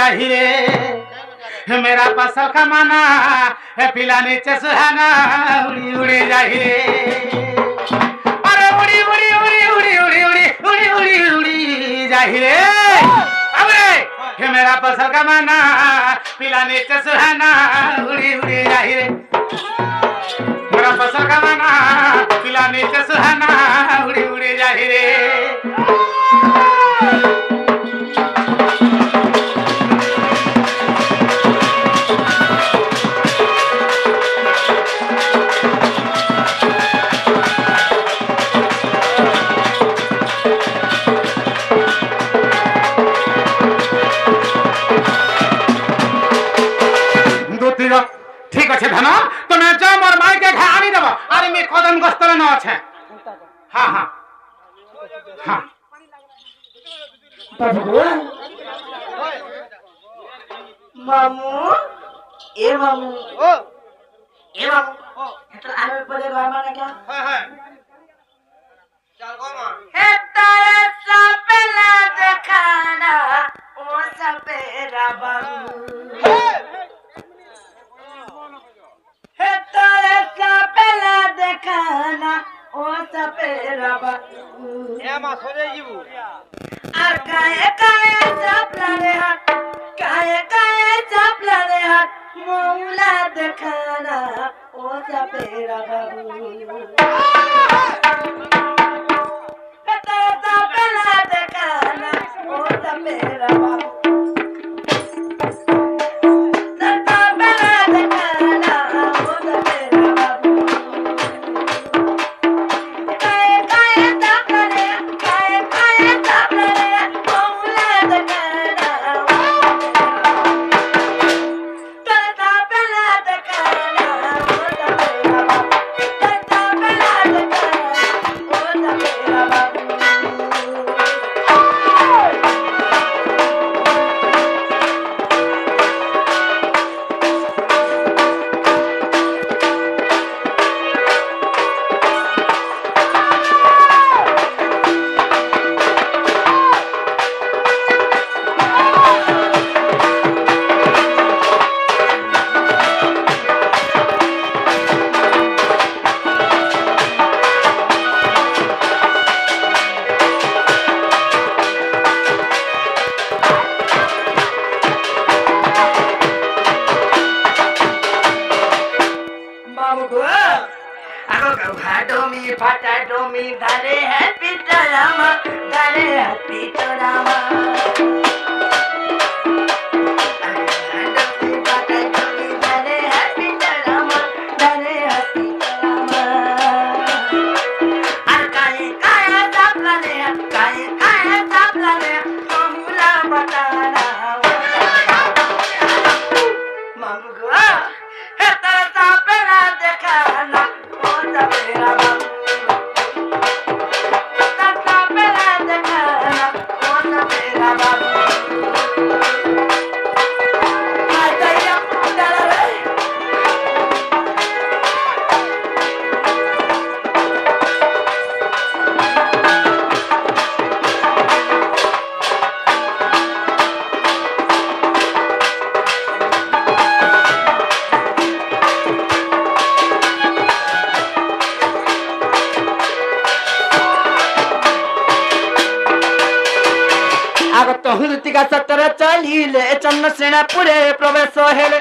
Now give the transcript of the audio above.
जाही रे मेरा फसल कमाना है पिला नीचे सुहाना उड़ी उड़ी जाही रे अरे उड़ी उड़ी उड़ी उड़ी उड़ी उड़ी उड़ी उड़ी उड़ी जाही रे अब रे मेरा फसल कमाना पिला नीचे सुहाना उड़ी उड़ी जाही रे मेरा फसल कमाना पिला नीचे सुहाना उड़ी उड़ी जाही रे ঠিক আছে ধন তুমি যাও মোর মাইকে ঘা আনি দেব আর আমি কদম গস্তরে ন আছে হ্যাঁ হ্যাঁ হ্যাঁ বাবু মামু এ মামু ও এ মামু এটা আলোর পরে ঘর মানে क्या হ্যাঁ হ্যাঁ চল গো মা है तारा सपना दिखाना ओ सपेरा बाबू है तारा सपना दिखाना ओ सपेरा बाबू এ মা সরে যাবো আর গায়ে গায়ে চাপলা রে হাত গায়ে গায়ে চাপলা রে হাত মৌলা দেখানা ও সपेरा बाबू धरे है पिटरामा धरे है पिटरामा धरे है पिटरामा धरे है पिटरामा और काहे काहे तापला रे काहे काहे तापला रे मामूला बताना मामू गो है तेरा तापला देखाना ओ सपेरा बाबू হুলতিকা সত্তর চালিলে চন্দ্রসেনাপুরে প্রবেশ হেলে